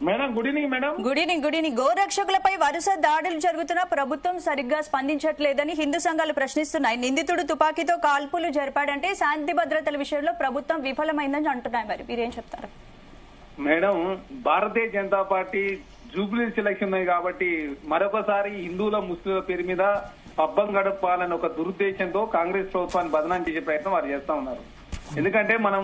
Madam good evening madam. Good evening. గోరక్షకులపై వరుస దాడులు జరుగుతున్నా ప్రభుత్వం సరిగ్గా స్పందించట్లేదని హిందూ సంఘాలు ప్రశ్నిస్తున్నాయి. నిందితుడు తుపాకీతో కాల్పులు జరిపాడంటే శాంతి భద్రతల విషయంలో ప్రభుత్వం విఫలమైందని అంటున్నాయి. మరి మీరేం చెప్తారు? Madam, Bharatiya Janata party Jubilee selection ఉన్నాయి కాబట్టి మరొకసారి హిందువుల ముస్లింల పేరు మీద పబ్బం గడపాలని ఒక దురుద్దేశంతో కాంగ్రెస్ ప్రభుత్వాన్ని బదనాం చేసే ప్రయత్నం వారు చేస్తా ఉన్నారు. ఎందుకంటే మనం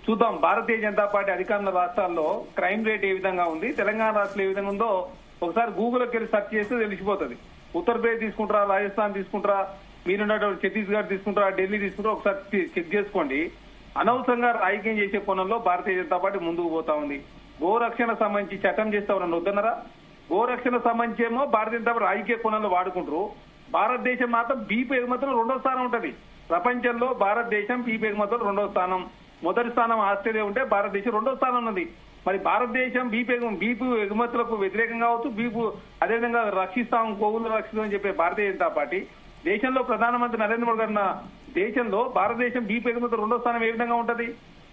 చూద్దాం, భారతీయ జనతా పార్టీ అధికారుల రాష్ట్రాల్లో క్రైమ్ రేట్ ఏ విధంగా ఉంది, తెలంగాణ రాష్ట్రంలో ఏ విధంగా ఉందో ఒకసారి గూగుల్కి వెళ్ళి సెర్చ్ చేస్తే తెలిసిపోతుంది. ఉత్తరప్రదేశ్ తీసుకుంటారా, రాజస్థాన్ తీసుకుంటారా, మీరున్నటువంటి ఛత్తీస్గఢ్ తీసుకుంటారా, ఢిల్లీ తీసుకుంటారా, ఒకసారి చెక్ చేసుకోండి. అనవసరంగా రాజకీయం చేసే కోణంలో భారతీయ జనతా పార్టీ ముందుకు పోతా ఉంది. గోరక్షణ సంబంధించి చట్టం చేస్తామని వద్దన్నారా? గోరక్షణ సంబంధించి ఏమో భారతీయ జనతా పార్టీ రాజకీయ కోణంలో వాడుకుంటారు. భారతదేశం మాత్రం బీపీ ఎగుమతులు 2వ స్థానం ఉంటది. ప్రపంచంలో భారతదేశం బీపీ ఎగుమతులు 2వ స్థానం. మొదటి స్థానం ఆస్ట్రేలియా ఉంటే భారతదేశం 2వ స్థానం ఉన్నది. మరి భారతదేశం బీపీ ఎగుమతులకు వ్యతిరేకంగా కావచ్చు, అదేవిధంగా రక్షిస్తాం, కోవులు రక్షిస్తామని చెప్పే భారతీయ జనతా పార్టీ దేశంలో ప్రధానమంత్రి నరేంద్ర మోడీ గారు దేశంలో భారతదేశం బీపీ ఎగుమతులు 2వ స్థానం ఏ విధంగా ఉంటది?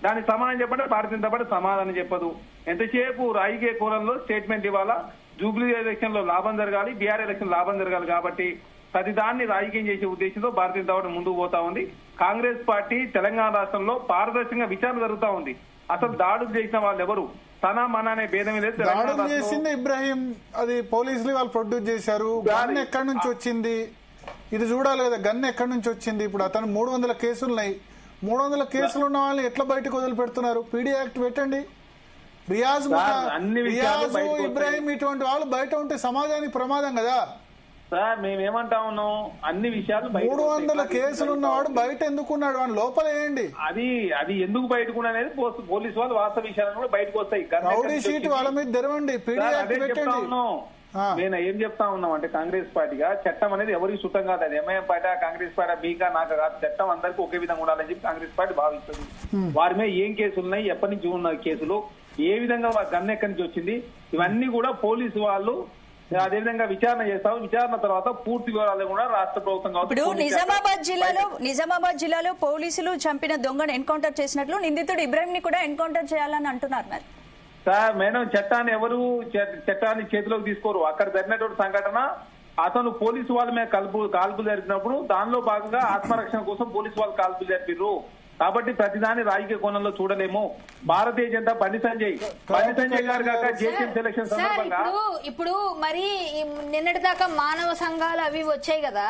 దానికి సమాధానం చెప్పంటే భారతీయ జనతా పార్టీ సమాధానం చెప్పదు. ఎంతసేపు రాజకీయ కోణంలో స్టేట్మెంట్ ఇవ్వాలా, జూబ్లీ ఎలక్షన్ లో లాభం జరగాలి, బీఆర్ ఎలక్షన్ లాభం జరగాలి కాబట్టి ప్రతిదాన్ని రాజకీయం చేసే ఉద్దేశంతో భారతీయ జనతా పార్టీ ముందుకు పోతా ఉంది. కాంగ్రెస్ పార్టీ తెలంగాణ రాష్ట్రంలో పారదర్శకంగా విచారణ జరుగుతా ఉంది. అసలు దాడులు చేసిన వాళ్ళు ఎవరు, తన మన అనే భేదం లేదు. దాడులు చేసింది ఇబ్రాహీం, అది పోలీసులు వాళ్ళు ప్రొడ్యూస్ చేశారు. గన్ ఎక్కడి నుంచి వచ్చింది ఇది చూడాలి కదా. గన్ ఎక్కడి నుంచి వచ్చింది? ఇప్పుడు అతను 300 కేసులున్నాయి. 300 కేసులు ఉన్న వాళ్ళని ఎట్లా బయటకు వదిలిపెడుతున్నారు? పీడీ యాక్ట్ పెట్టండి. రియాజ్, ఇబ్రాహీం ఇటువంటి వాళ్ళు బయట ఉంటే సమాజానికి ప్రమాదం కదా సార్. మేమేమంటా ఉన్నాం, అన్ని విషయాలు 300 కేసులు ఉన్నవాడు బయట ఎందుకున్నాడు? వాడు లోపల వేయండి. అది ఎందుకు బయటకు అనేది పోలీసు వాళ్ళు వాస్తవ విషయాలను కూడా బయటకు వస్తాయి. రౌడీ షీట్ వాళ్ళ మీద తెరవండి, పీడీ యాక్ట్ పెట్టండి. నేను ఏం చెప్తా ఉన్నాం అంటే, కాంగ్రెస్ పార్టీగా చట్టం అనేది ఎవరికి సుతం కాదు. అది ఎంఐఎం పార్టీ, కాంగ్రెస్ పార్టీ మీకా నాకా కాదు. చట్టం అందరికీ ఒకే విధంగా ఉండాలని చెప్పి కాంగ్రెస్ పార్టీ భావిస్తుంది. వారి మీద ఏం కేసులు ఉన్నాయి, ఎప్పటి నుంచి ఉన్న కేసులు, ఏ విధంగా గన్ ఎక్కడి నుంచి వచ్చింది, ఇవన్నీ కూడా పోలీసు వాళ్ళు అదేవిధంగా విచారణ చేస్తాం. విచారణ తర్వాత పూర్తి వివరాలు కూడా రాష్ట్ర ప్రభుత్వం ఇప్పుడు నిజామాబాద్ జిల్లాలో పోలీసులు చంపిన దొంగను ఎన్కౌంటర్ చేసినట్లు నిందితుడు ఇబ్రాహీం ని కూడా ఎన్కౌంటర్ చేయాలని అంటున్నారు. మరి సార్, మేడం, చట్టాన్ని చేతిలోకి తీసుకోరు. అక్కడ జరిగినటువంటి సంఘటన, అతను పోలీసు వాళ్ళ మీద కాల్పులు జరిపినప్పుడు దానిలో భాగంగా ఆత్మరక్షణ కోసం పోలీసు వాళ్ళు కాల్పులు జరిపారు. కాబట్టి ప్రతిదాని రాజకీయ కోణంలో చూడలేము. భారతీయ జనతా బండి సంజయ్ గారు కాక జేసీఎం సెలక్షన్ సందర్భంగా ఇప్పుడు మరి నిన్నటి దాకా మానవ సంఘాలు అవి వచ్చాయి కదా,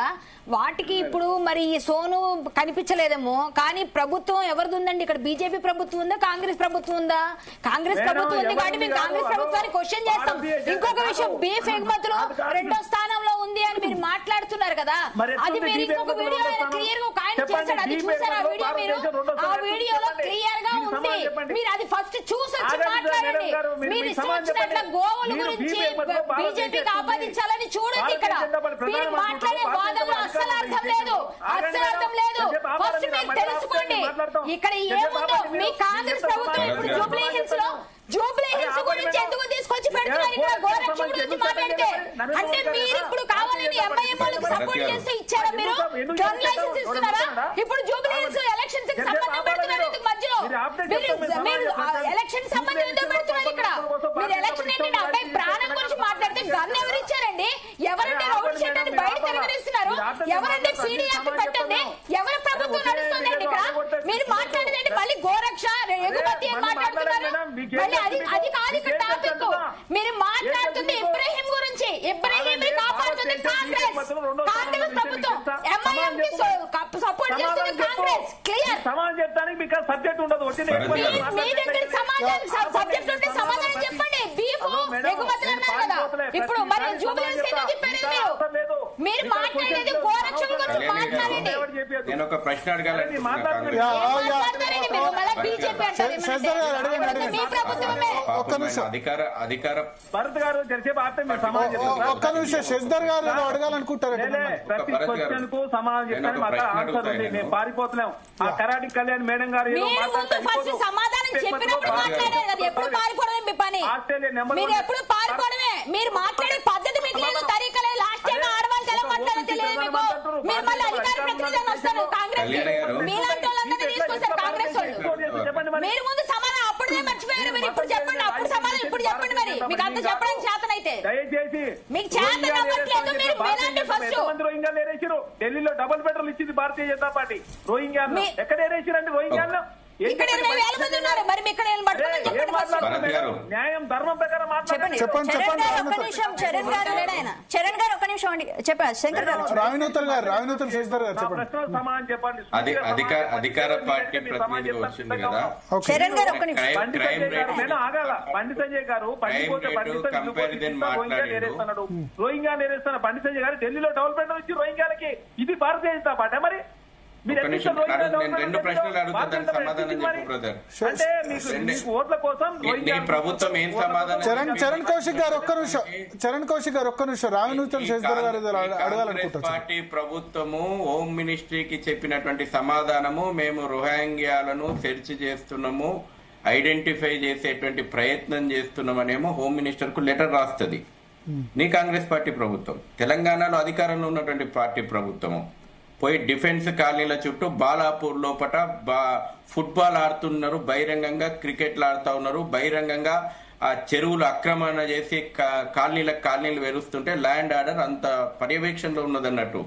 వాటికి ఇప్పుడు మరి ఈ సోను కనిపించలేదేమో. కానీ ప్రభుత్వం ఎవరిది ఉందండి? ఇక్కడ బీజేపీ ప్రభుత్వం ఉందా, కాంగ్రెస్ ప్రభుత్వం ఉందా? కాంగ్రెస్ ప్రభుత్వం ఉంది కాబట్టి మేము కాంగ్రెస్ ప్రభుత్వాన్ని క్వశ్చన్ చేస్తాం. ఇంకొక విషయం, బీఫ్ ఎగుమతులు 2వ స్థానంలో ఉంది అని మీరు మాట్లాడుతున్నారు కదా, అది మీరు ఇంకొక వీడియో క్లియర్ గా ఒక ఆయన చేశాడు, అది చూసారా? ఆ వీడియో మీరు ఆ వీడియోలో క్లియర్ గా ఉంది. మీరు అది ఫస్ట్ చూసి వచ్చి మాట్లాడండి. మీరు ఇష్టం గోవుల గురించి బీజేపీకి ఆపాదించాలని చూడండి. ఇక్కడ మీరు మాట్లాడే వాదనలో అస్సలు అర్థం లేదు. ఫస్ట్ మీరు తెలుసుకోండి ఇక్కడ ఏముందో. మీ కాంగ్రెస్ ప్రభుత్వం ఇప్పుడు జూబ్లీ హిల్స్ గురించి ఎందుకు తీసుకొచ్చి పెడుతున్నారు? ఇక్కడ గోరక్షణ గురించి మాట్లాడితే అంటే మీరు ఇప్పుడు కావాలని ఎంఐఎం వాళ్ళకి సపోర్ట్ చేస్తూ ఇచ్చారా? మీరు గన్ లైసెన్స్ ఇస్తున్నారా? ఇప్పుడు జూబ్లీ హిల్స్ ఎలక్షన్స్ కి సంబంధం పెడుతున్నారు. ఎందుకు మధ్యలో మీరు ఎలక్షన్ సంబంధం ఎందుకు పెడుతున్నారు? ఇక్కడ మీరు ఎలక్షన్ ఏంటంటే అబ్బాయి ప్రాణం గురించి మాట్లాడితే గన్ ఎవరు ఇచ్చారండి? ఎవరంటే రౌడీ షీట్ అని బయట తిరగనిస్తున్నారు? ఎవరంటే పీడీ యాక్ట్ పెట్టండి? ఎవరి ప్రభుత్వం నడుస్తుందండి ఇక్కడ? మీరు మాట్లాడేదంటే మళ్ళీ గోరక్ష ఎగుమతి అని మాట్లాడుతున్నారు. మళ్ళీ అది కాదు ఇక్కడ టాపిక్. మీరు మాట్లాడుతుంది ఇబ్రాహీం గురించి. ఇబ్రాహీం కాపాడుతుంది కాంగ్రెస్ ప్రభుత్వం. ఎంఐఎం కి సపోర్ట్ చేస్తుంది కాంగ్రెస్. క్లియర్. సమాధానం చెప్తానికి మీకు సబ్జెక్ట్ ఉండదు. మీ దగ్గర సబ్జెక్ట్ ఉంటే సమాధానం చెప్పండి. బీఫ్ ఎగుమతులు అన్నారు కదా, ఇప్పుడు మరి జూబ్లీ హిల్స్ ఎందుకు చెప్పారు? మీరు మాట్లాడేది గోరక్షణ గురించి మాట్లాడండి. నేను ఒక ప్రశ్న అడగాలని అధికార భరత్ గారు ఒక్క నిమిషం శశిధర్ గారు అడగాలనుకుంటారు. ప్రతి క్వశ్చన్ కు సమాధానం చెప్తాను. మాకు ఆన్సర్ ఉంది. మేము పారిపోతున్నాం. ఆ కరాటి కళ్యాణ్ మేడం గారు సమాధానం చెప్పినప్పుడు మాట్లాడారు కదా, ఎప్పుడు పారిపోవడమే మీ పని. మీరు ఎప్పుడు పారిపోవడమే. మీరు మాట్లాడే పద్ధతి మీకు లేదు, తరీక లేదు. లాస్ట్ టైం ఆడవాళ్ళు ఎలా మాట్లాడాలో తెలియదు మీకు. మీరు మళ్ళీ అధికార ప్రతినిధులు వస్తారు కాంగ్రెస్ మీలాంటి వాళ్ళందరినీ తీసుకొస్తారు కాంగ్రెస్ వాళ్ళు. మీరు ముందు సమాధానం అప్పుడే మర్చిపోయారు. మీరు ఇప్పుడు చెప్పండి, అప్పుడు సమాధానం ఇప్పుడు చెప్పండి. మరి మీకు అయితే దయచేసి మీకు చేత నవ్వట్లేదు, మీరు వినండి ఫస్ట్. ఎంతమంది రోహింగ్యాలు ఏరేసారు? ఢిల్లీలో డబుల్ బెడ్రూమ్ ఇచ్చింది భారతీయ జనతా పార్టీ. రోహింగ్యాలు ఎక్కడ ఏరేసారండి? రోహింగ్యాలు ఇక్కడ 20,000 మంది ఉన్నారు, మరి ఇక్కడ న్యాయం ధర్మం ప్రకారం చెప్పండి. చరణ్ గారు ఒక్క నిమిషం అండి. చెప్పండి శంకర్ గారు. రావినూతల్ శశిధర్ గారు చెప్పండి. సమాధానం చెప్పండి. అధికార పార్టీ ప్రతినిధి వచ్చింది కదా చరణ్ గారు ఒక్క నిమిషం. ఆగాల. బండి సంజయ్ గారు రోహింగ్యా నేరేస్తున్న బండి సంజయ్ గారు ఢిల్లీలో డబుల్ బెడ్రూమ్ ఇచ్చి రోహింగ్యాలకి ఇది భారతీయ జనతా పార్టీ. మరి రెండు ప్రశ్నలు అడుగుతాను, సమాధానం చెప్పు బ్రదర్. అంటే మీకు ఓట్ల కోసం ప్రభుత్వం ఏం సమాధానం? చరణ్ కౌశిక్ గారు ఒక్క నిమిషం. రావినూతల్ శశిధర్ గారు అడగాలనుకుంటున్నారు. పార్టీ ప్రభుత్వము హోమ్ మినిస్ట్రీకి చెప్పినటువంటి సమాధానము, మేము రోహింగ్యాలను సెర్చ్ చేస్తున్నాము, ఐడెంటిఫై చేసేటువంటి ప్రయత్నం చేస్తున్నామనేమో హోమ్ మినిస్టర్ కు లెటర్ రాస్తుంది. నీ కాంగ్రెస్ పార్టీ ప్రభుత్వం తెలంగాణలో అధికారంలో ఉన్నటువంటి పార్టీ ప్రభుత్వము పోయి డిఫెన్స్ కాలనీల చుట్టూ బాలాపూర్ లోపట ఫుట్బాల్ ఆడుతున్నారు, బహిరంగంగా క్రికెట్లు ఆడుతా ఉన్నారు, బహిరంగంగా ఆ చెరువులు ఆక్రమణ చేసి కాలనీలు వెరుస్తుంటే ల్యాండ్ ఆర్డర్ అంత పర్యవేక్షణలో ఉన్నదన్నట్టు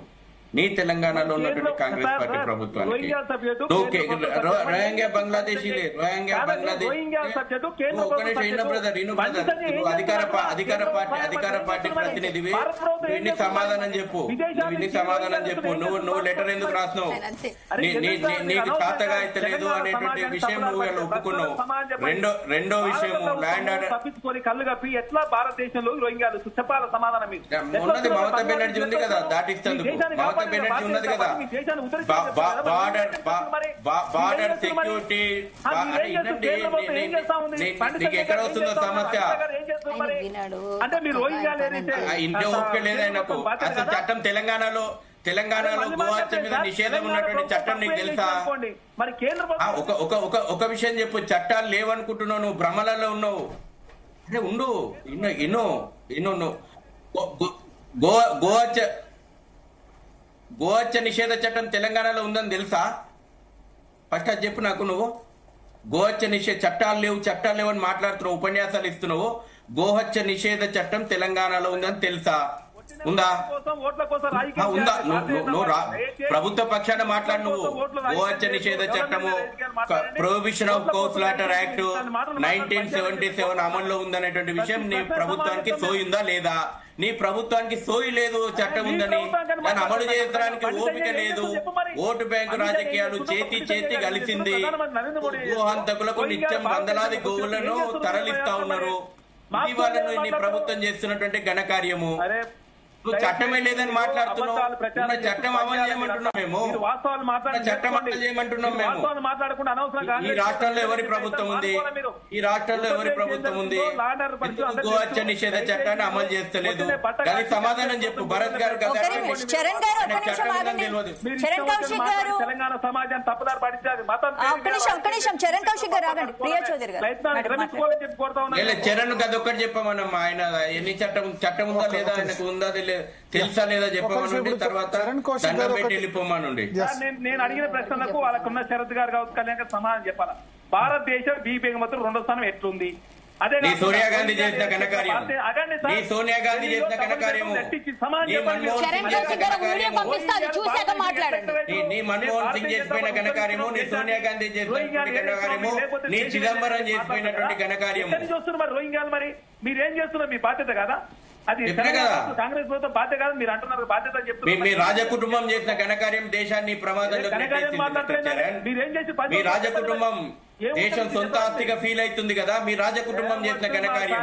నీ తెలంగాణలో ఉన్నటువంటి కాంగ్రెస్ పార్టీ ప్రభుత్వానికి రోహింగ్యా బంగ్లాదేశీ అధికార పార్టీ ప్రతినిధివి, ఇన్ని సమాధానం చెప్పు. నువ్వు లెటర్ ఎందుకు రాసినావు? నీకు తాతగా అయితే లేదు అనేటువంటి విషయం నువ్వు ఒప్పుకున్నావు. రెండో విషయము ల్యాండ్ ఆర్డర్ తప్పించుకొని కళ్ళు కప్పి ఎట్లా భారతదేశంలో రోహింగ్యాలు చెప్పాల సమాధానం ఉన్నది. మమతా బెనర్జీ ఉంది కదా దాటిస్తందుకు. మమతా బెనర్జీ ఉన్నది కదా. బార్డర్ సెక్యూరిటీ నీకు ఎక్కడ వస్తుందో సమస్య? ఇంటే ఓపిక లేదు ఆయనకు. అసలు చట్టం తెలంగాణలో గోహత్య మీద నిషేధం ఉన్నటువంటి చట్టం నీకు తెలుసా? ఒక విషయం చెప్పు. చట్టాలు లేవనుకుంటున్నావు, నువ్వు భ్రమలలో ఉన్నావు. అంటే ఉండు, ఇన్నో గోహత్య నిషేధ చట్టం తెలంగాణలో ఉందని తెలుసా? ఫస్ట్ అది చెప్పు నాకు. నువ్వు గోహత్య నిషేధ చట్టాలు లేవు అని మాట్లాడుతున్నావు, ఉపన్యాసాలు ఇస్తున్నావు. గోహత్య నిషేధ చట్టం తెలంగాణలో ఉందని తెలుసా? ఉందా? నువ్వు ప్రభుత్వ పక్షాన మాట్లాడు. నువ్వు గోహత్య నిషేధ చట్టము, prohibition of cow slaughter act 1977 అమల్లో ఉందనేటువంటి విషయం నీ ప్రభుత్వానికి సోయిందా లేదా? నీ ప్రభుత్వానికి సోయి లేదు చట్టం ఉందని, దాన్ని అమలు చేయడానికి ఓపిక లేదు. ఓటు బ్యాంకు రాజకీయాలు చేతి కలిసింది. గోహంతకులకు నిత్యం వందలాది గోవులను తరలిస్తా ఉన్నారు. ఇవాళ నీ ప్రభుత్వం చేస్తున్నటువంటి ఘనకార్యము. నువ్వు చట్టమే లేదని మాట్లాడుతున్నావు. చట్టం అమలు చేయమంటున్నాం మేము. చట్టం అమలు చేయమంటున్నాం మేము. ఈ రాష్ట్రంలో ఎవరి ప్రభుత్వం ఉంది? గోహత్య నిషేధ చట్టాన్ని అమలు చేస్తలేదు. దానికి సమాధానం చెప్పు భరత్ గారు. తెలంగాణ సమాజాన్ని తప్పుదారి పడించారు. చరణ్ అదొక్కటి చెప్పమన్నమ్మా. ఆయన ఎన్ని చట్టం ఉందా లేదా, ఆయనకు ఉందా తెలుసా లేదా చెప్పమనండి. తర్వాత దండం పెట్టి వెళ్ళిపోమానండి. నేను అడిగిన ప్రశ్నలకు వాళ్ళకున్న శరత్ గారు కావచ్చు, కళ్యాణ్ గారు సమాధానం చెప్పాలా. భారతదేశం బి బెగుమతులు 2వ స్థానం ఎట్లుంది? నీ సోనియా గాంధీ చేసిన ఘనకార్యం, నీ సోనియా గాంధీ చేసిన ఘనకార్యము, నీ మన్మోహన్ సింగ్ చేసిపోయిన ఘనకార్యము, నీ సోనియా గాంధీ చేసినటువంటి ఘనకార్యము, నీ చిదంబరం చేసిపోయినటువంటి ఘనకార్యము. రోహింగ్యాలు మరి మీరేం చేస్తున్నారు? మీ బాధ్యత కదా అది. కాంగ్రెస్ ప్రభుత్వం బాధ్యత కాదు మీరు అంటున్నారు. బాధ్యత చెప్తున్నారు. మీ రాజకుటుంబం చేసిన ఘనకార్యం దేశాన్ని ప్రమాదంలో మీ రాజకుటుంబం దేశం సొంత ఆస్తిగా ఫీల్ అవుతుంది కదా. మీ రాజకుటుంబం చేసిన ఘనకార్యం,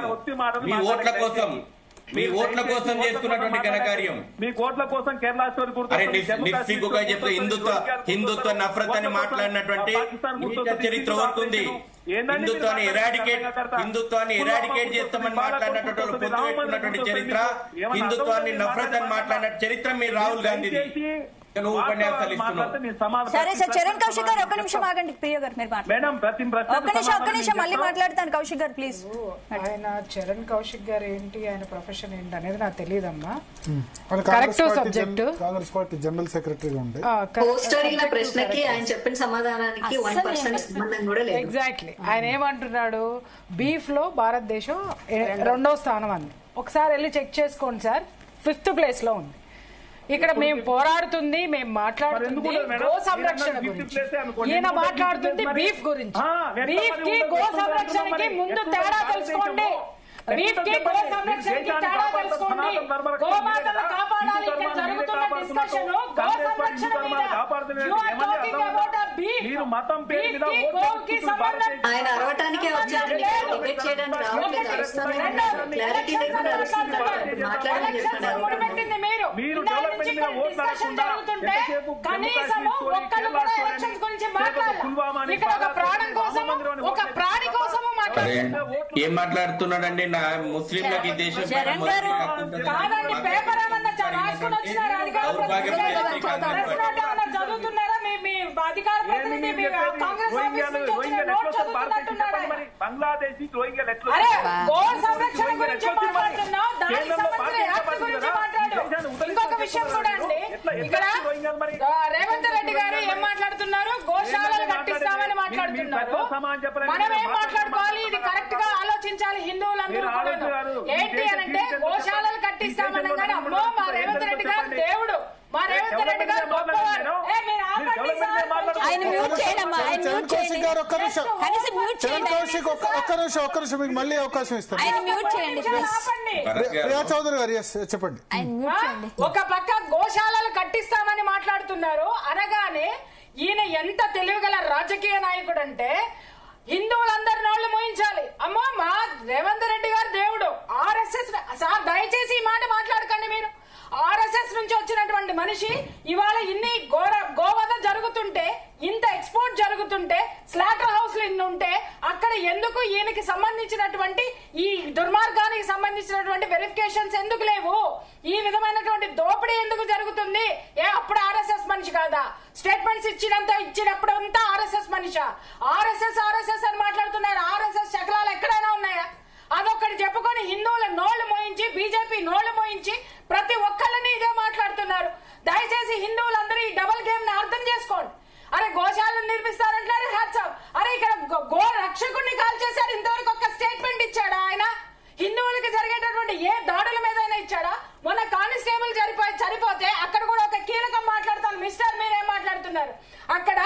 మీ ఓట్ల కోసం చేసుకున్నటువంటి ఘనకార్యం. మీ ఓట్ల కోసం కేరళ నిస్సిగ్గుగా చెప్తే హిందుత్వ నఫరత్ అని మాట్లాడినటువంటి చరిత్ర వరకుంది. హిందుత్వాన్ని ఎరాడికేట్ చేస్తామని మాట్లాడినటువంటి పొత్తు పెట్టుకున్నటువంటి చరిత్ర, హిందుత్వాన్ని నఫరత్ అని మాట్లాడిన చరిత్ర మీ రాహుల్ గాంధీది. నువ్వు ఉపన్యాసాలు ఇస్తున్నావు. సరే సార్, చరణ్ కౌశిక్ గారు ఒక్క నిమిషం ఆగండి. ప్రియ గారు మీరు ఒక్క నిమిషం మళ్ళీ మాట్లాడతాను. కౌశిక్ గారు ప్లీజ్. ఆయన చరణ్ కౌశిక్ గారు ఏంటి, ఆయన ప్రొఫెషన్ ఏంటి అనేది నాకు తెలియదమ్మా. Correct subject. Congress party general సెక్రటరీగా ఉండే. ప్రశ్నకి ఆయన చెప్పిన సమాధానానికి 1% సంబంధం కూడా లేదు. ఎగ్జాక్ట్లీ. ఆయన ఏమంటున్నాడు, బీఫ్ లో భారతదేశం 2వ స్థానం అంది. ఒకసారి వెళ్ళి చెక్ చేసుకోండి సార్, 5th ప్లేస్ లో ఉంది. ఇక్కడ మేము పోరాడుతుంది, మేము మాట్లాడుతుంది గో సంరక్షణ గురించి, ఈయన మాట్లాడుతుంది బీఫ్ గురించి. బీఫ్ కి గో సంరక్షణకి ముందు తేడా తెలుసుకోండి. బీఫ్ కి గో సంరక్షణకి తేడా తెలుసుకోండి. గోమాతను కాపాడాలి. ఇక్కడ జరుగుతున్న డిస్కషన్ గో సంరక్షణ మీద. You are talking about a beef. Beef కి గోకి సంబంధం. ఆయన అరవటానికే వచ్చారు, డిబేట్ చేయడానికి రావట్లేదు. క్లారిటీ లేకుండా మాట్లాడమని పెట్టింది మీరు. డిస్కషన్ జరుగుతుంటే కనీసం ఒక్కరు కూడా ఎలక్షన్స్ గురించి మాట్లాడాలి. ఇక్కడ ఒక ప్రాణం కోసం, ఒక ప్రాణి కోసం మాట్లాడారు. ఏం మాట్లాడుతున్నాడండి? నా ముస్లింలకి దేశం కాదండి, పేపర్ ఏమన్నా రాసుకుని వచ్చినారా? చదువుతున్నారా? మీ అధికార ప్రతినిధి కాంగ్రెస్ ఆఫీస్ నుంచి వచ్చిన నోట్ చదువుతున్నట్టున్నారా? అరే, గో సంరక్షణ గురించి మాట్లాడుతున్నావు, దానికి సంబంధించిన యాక్ట్ గురించి మాట్లాడు. ఇంకొక విషయం కూడా అండి, ఇక్కడ రేవంత్ రెడ్డి గారు ఏం మాట్లాడుతున్నారు? గోశాలలు కట్టిస్తామని మాట్లాడుతున్నారు. మనం ఏం మాట్లాడుకోవాలి? ఇది కరెక్ట్ గా ఆలోచించాలి హిందువులందరూ కూడా. ఏంటి అనంటే గోశాలలు కట్టిస్తామనగానే అమ్మో మా రేవంత్ రెడ్డి గారు దేవుడు, మా రేవంత్ రెడ్డి గారు గొప్పవారు. ఆయన మ్యూట్ చేయడమ్మా, ఆయన మ్యూట్ చేయండి. కనీసం మ్యూట్ చేయండి. ఒక్క నిమిషం మీకు మళ్ళీ అవకాశం ఇస్తాను. ఆయన మ్యూట్ చేయండి. ప్రియా చౌదరి గారు చెప్పండి. ఆయన మ్యూట్ చేయండి. ఒక పక్క గోశాలలు కట్టిస్తామని మాట్లాడుతున్నారు అనగానే ఈయన ఎంత తెలివిగల రాజకీయ నాయకుడు అంటే హిందువులందరి నోళ్లు మోయించాలి. అమ్మో మా రేవంత్ రెడ్డి గారు దేవుడు, ఆర్ఎస్ఎస్. సార్ దయచేసి ఈ మాట మాట్లాడకండి మీరు. ఆర్ఎస్ఎస్ నుంచి వచ్చినటువంటి మనిషి ఇవాళ ఇన్ని గోవధ జరుగుతుంటే, ఇంత ఎక్స్పోర్ట్ జరుగుతుంటే, స్లాటర్ హౌస్లు ఇన్ని ఉంటే అక్కడ ఎందుకు ఈయనకి సంబంధించినటువంటి ఈ దుర్మార్గానికి సంబంధించినటువంటి వెరిఫికేషన్స్ ఎందుకు లేవు? ఈ విధమైనటువంటి దోపిడీ ఎందుకు జరుగుతుంది? అప్పుడు ఆర్ఎస్ఎస్ మనిషి కాదా? స్టేట్మెంట్స్ ఇచ్చినప్పుడు అంతా ఆర్ఎస్ఎస్ మనిషా? ఆర్ఎస్ఎస్ అని మాట్లాడుతున్నారు. ఆర్ఎస్ఎస్ శకలాలు ఎక్కడైనా ఉన్నాయా? అదొక్కటి చెప్పుకొని హిందువుల నోళ్లు మోయించి, బీజేపీ నోళ్లు మోయించి ప్రతి ఒక్కళ్ళని ఇదే మాట్లాడుతున్నారు. దయచేసి హిందువులందరూ ఈ డబుల్ గేమ్ ని అర్థం చేసుకోండి. అరే గోశాలను నిర్మిస్తారంటారు, హ్యాట్సాప్. అరే ఇక్కడ గో రక్షకుడిని కాల్ చేశారు, ఇంతవరకు ఒక స్టేట్మెంట్ ఇచ్చాడా ఆయన? హిందువులకి జరిగేటటువంటి ఏ దాడుల మీద ఇచ్చాడా? మొన్న కానిస్టేబుల్ చనిపోతే అక్కడ కూడా ఒక కీలకం మాట్లాడతాను. మిస్టర్ మీరేం మాట్లాడుతున్నారు? అక్కడ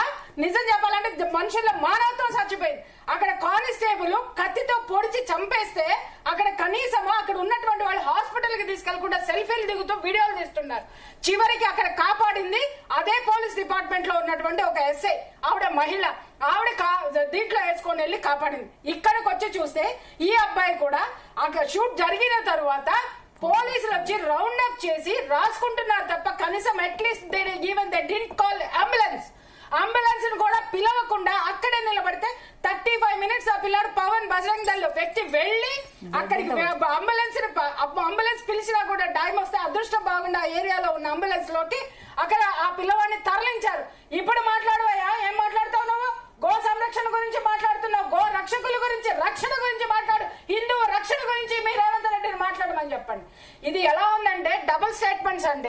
నిజం చెప్పాలంటే మనుషుల మానవత్వం చచ్చిపోయింది. అక్కడ కానిస్టేబుల్ కత్తితో పొడిచి చంపేస్తే అక్కడ కనీసం అక్కడ ఉన్నటువంటి వాళ్ళు హాస్పిటల్ కి తీసుకెళ్లకుండా సెల్ఫీలు దిగుతూ వీడియోలు తీస్తున్నారు. చివరికి అక్కడ కాపాడింది అదే పోలీస్ డిపార్ట్మెంట్ లో ఉన్నటువంటి ఒక ఎస్ఐ. ఆవిడ మహిళ, ఆవిడ దీంట్లో వేసుకొని వెళ్ళి కాపాడింది. ఇక్కడికి వచ్చి చూస్తే ఈ అబ్బాయి కూడా అక్కడ షూట్ జరిగిన తరువాత పోలీసులు వచ్చి రౌండ్ అప్ చేసి రాసుకుంటున్నారు తప్ప కనీసం at least even they didn't call ambulance కూడా పిలవకుండా అక్కడే నిలబడితే 35 minutes ఆ పిల్లాడు పవన్ బజరంగ్ దళ్ వ్యక్తి వెళ్లి అక్కడికి అంబులెన్స్ పిలిచినా కూడా టైం వస్తే అదృష్టం బాగుండి ఆ ఏరియాలో ఉన్న అంబులెన్స్ లోకి అక్కడ ఆ పిల్లవాడిని తరలించారు. ఇప్పుడు మాట్లాడవయ్యా, ఏం మాట్లాడుతావు నువ్వు? గో సంరక్షణ గురించి మాట్లాడుతున్నావు, గో రక్షకుల గురించి, రక్షణ గురించి మాట్లాడు. హిందూ రక్షణ గురించి మీ రేవంత్ రెడ్డిని మాట్లాడమని చెప్పండి. ఇది ఎలా ఉందంటే డబుల్ స్టేట్మెంట్స్ అండి.